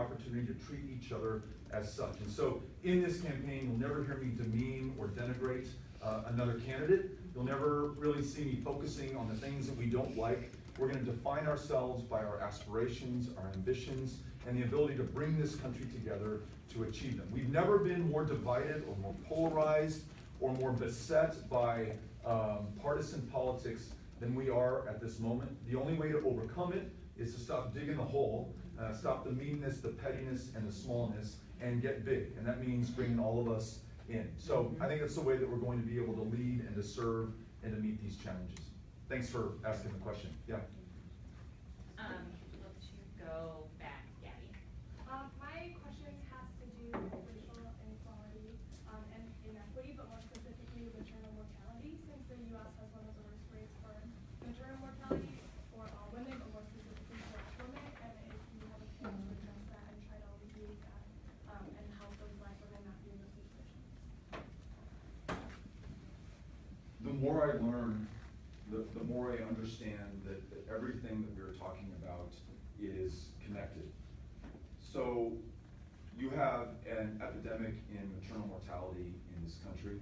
opportunity to treat each other as such. And so in this campaign, you'll never hear me demean or denigrate another candidate. You'll never really see me focusing on the things that we don't like. We're going to define ourselves by our aspirations, our ambitions, and the ability to bring this country together to achieve them. We've never been more divided or more polarized or more beset by partisan politics than we are at this moment. The only way to overcome it is to stop digging the hole, stop the meanness, the pettiness, and the smallness, and get big. And that means bringing all of us in. So I think that's the way that we're going to be able to lead and to serve and to meet these challenges. Thanks for asking the question. Yeah. Let's go back, Gabby. My question has to do with racial inequality and inequity, but more specifically maternal mortality, since the U.S. has one of the worst rates for maternal mortality for all women, but more specifically for Black women, and if you have a plan to address that and try to alleviate that and help those Black women not be in those situations. The more I learn, the more I understand that everything that we're talking about is connected. So you have an epidemic in maternal mortality in this country.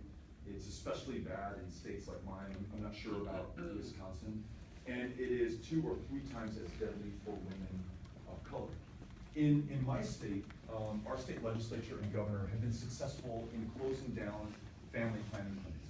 It's especially bad in states like mine. I'm not sure about Wisconsin. And it is 2 or 3 times as deadly for women of color. In my state, our state legislature and governor have been successful in closing down family planning clinics,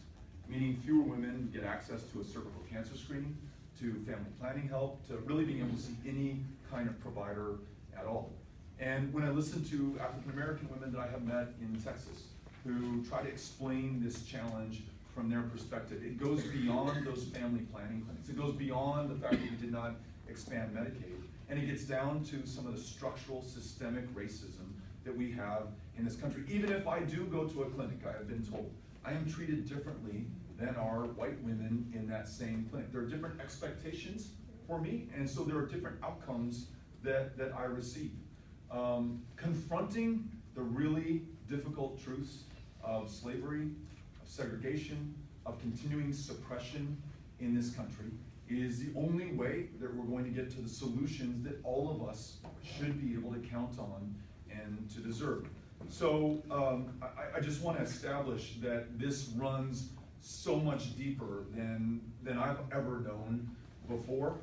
meaning fewer women get access to a cervical cancer screening, to family planning help, to really being able to see any kind of provider at all. And when I listen to African American women that I have met in Texas who try to explain this challenge from their perspective, it goes beyond those family planning clinics. It goes beyond the fact that we did not expand Medicaid, and it gets down to some of the structural systemic racism that we have in this country. Even if I do go to a clinic, I have been told, I am treated differently than are white women in that same clinic. There are different expectations for me, and so there are different outcomes that I receive. Confronting the really difficult truths of slavery, of segregation, of continuing suppression in this country is the only way that we're going to get to the solutions that all of us should be able to count on and to deserve. So I just want to establish that this runs so much deeper than I've ever known before.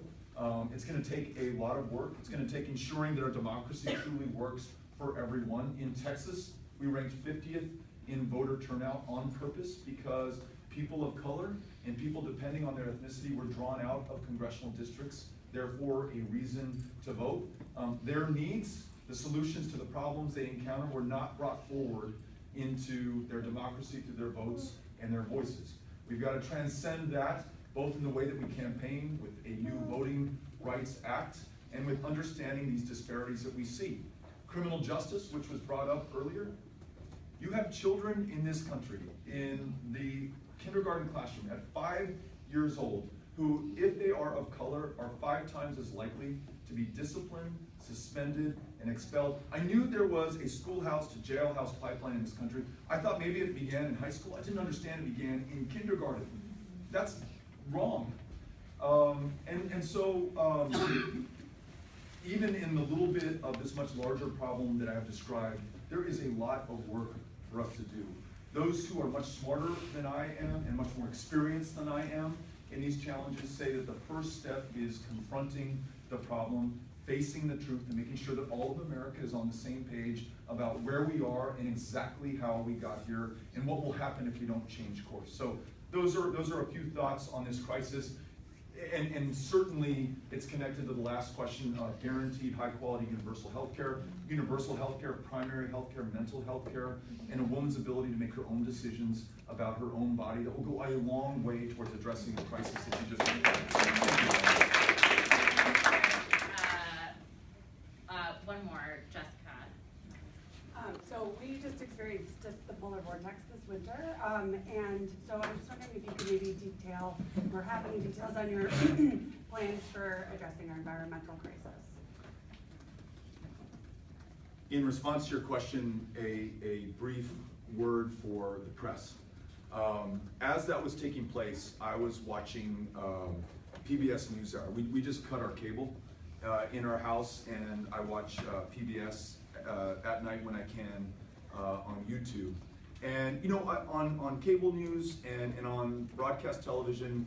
It's going to take a lot of work. It's going to take ensuring that our democracy truly works for everyone. In Texas, we ranked 50th in voter turnout on purpose because people of color and people depending on their ethnicity were drawn out of congressional districts, therefore a reason to vote. Their needs, the solutions to the problems they encounter, were not brought forward into their democracy through their votes and their voices. We've got to transcend that, both in the way that we campaign with a new Voting Rights Act and with understanding these disparities that we see. Criminal justice, which was brought up earlier. You have children in this country in the kindergarten classroom at 5 years old who, if they are of color, are 5 times as likely to be disciplined, suspended, and expelled. I knew there was a schoolhouse to jailhouse pipeline in this country. I thought maybe it began in high school. I didn't understand it began in kindergarten. That's wrong. So even in the little bit of this much larger problem that I have described, there is a lot of work for us to do. Those who are much smarter than I am and much more experienced than I am in these challenges say that the first step is confronting the problem, facing the truth, and making sure that all of America is on the same page about where we are and exactly how we got here and what will happen if we don't change course. So those are a few thoughts on this crisis. And certainly it's connected to the last question, guaranteed high quality universal health care, primary health care, mental health care, and a woman's ability to make her own decisions about her own body. That will go a long way towards addressing the crisis that you just mentioned. One more, Jessica. So we just experienced the polar vortex this winter, and so I'm just wondering if you could maybe detail or have any details on your plans for addressing our environmental crisis. In response to your question, a brief word for the press. As that was taking place, I was watching PBS NewsHour. We just cut our cable in our house, and I watch PBS at night when I can on YouTube. And you know, on cable news and on broadcast television,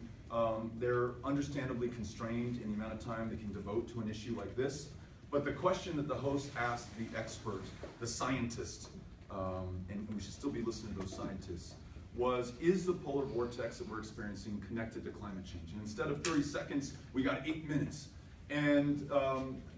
they're understandably constrained in the amount of time they can devote to an issue like this. But the question that the host asked the expert, the scientist, and we should still be listening to those scientists, was, is the polar vortex that we're experiencing connected to climate change? And instead of 30 seconds, we got 8 minutes. And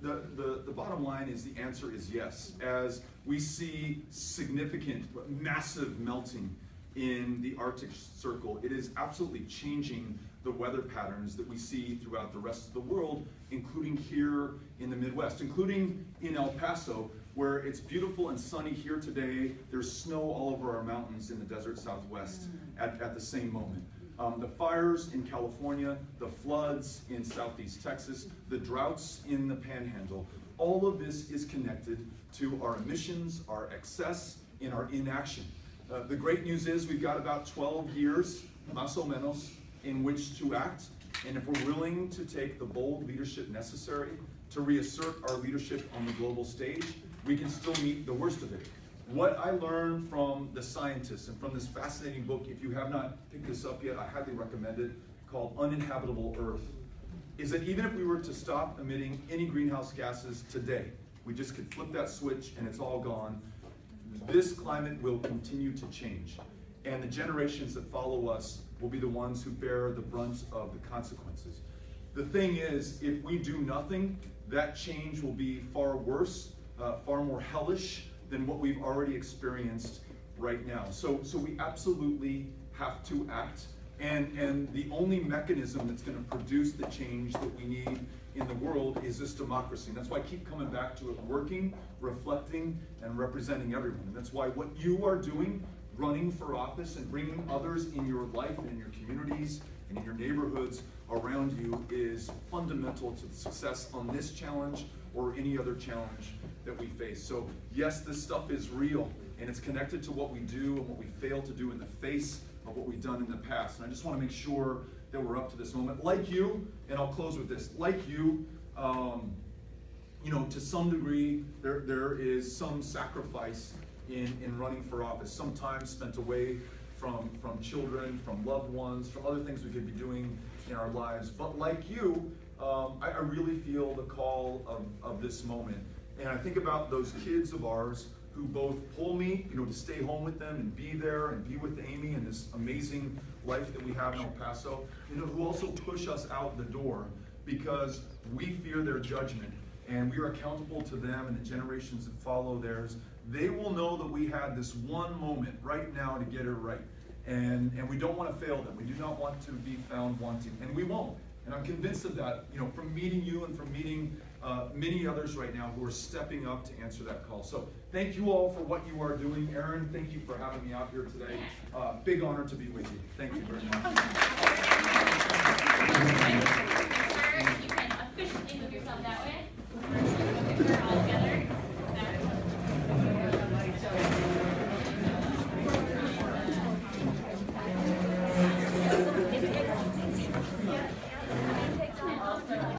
the bottom line is the answer is yes. As we see significant, massive melting in the Arctic Circle, it is absolutely changing the weather patterns that we see throughout the rest of the world, including here in the Midwest, including in El Paso, where it's beautiful and sunny here today. There's snow all over our mountains in the desert Southwest at the same moment. The fires in California, the floods in Southeast Texas, the droughts in the Panhandle, all of this is connected to our emissions, our excess, and our inaction. The great news is we've got about 12 years, más o menos, in which to act, and if we're willing to take the bold leadership necessary to reassert our leadership on the global stage, we can still meet the worst of it. What I learned from the scientists and from this fascinating book, if you have not picked this up yet, I highly recommend it, called Uninhabitable Earth, is that even if we were to stop emitting any greenhouse gases today, we just could flip that switch and it's all gone, this climate will continue to change. And the generations that follow us will be the ones who bear the brunt of the consequences. The thing is, if we do nothing, that change will be far worse, far more hellish than what we've already experienced right now. So we absolutely have to act. And the only mechanism that's going to produce the change that we need in the world is this democracy. And that's why I keep coming back to it, working, reflecting, and representing everyone. And that's why what you are doing, running for office and bringing others in your life and in your communities and in your neighborhoods around you, is fundamental to the success on this challenge or any other challenge that we face. So yes, this stuff is real, and it's connected to what we do and what we fail to do in the face of what we've done in the past. And I just want to make sure that we're up to this moment. Like you, and I'll close with this, like you, you know, to some degree, there is some sacrifice in running for office, some time spent away from children, from loved ones, from other things we could be doing in our lives. But like you, I really feel the call of this moment. And I think about those kids of ours who both pull me, you know, to stay home with them and be there and be with Amy in this amazing life that we have in El Paso, you know, who also push us out the door because we fear their judgment and we are accountable to them and the generations that follow theirs. They will know that we had this one moment right now to get it right. And we don't want to fail them. We do not want to be found wanting, and we won't. And I'm convinced of that, you know, from meeting you and from meeting many others right now who are stepping up to answer that call. So thank you all for what you are doing. Aaron, thank you for having me out here today. Big honor to be with you. Thank you very much. Sir, you can officially move yourself that way.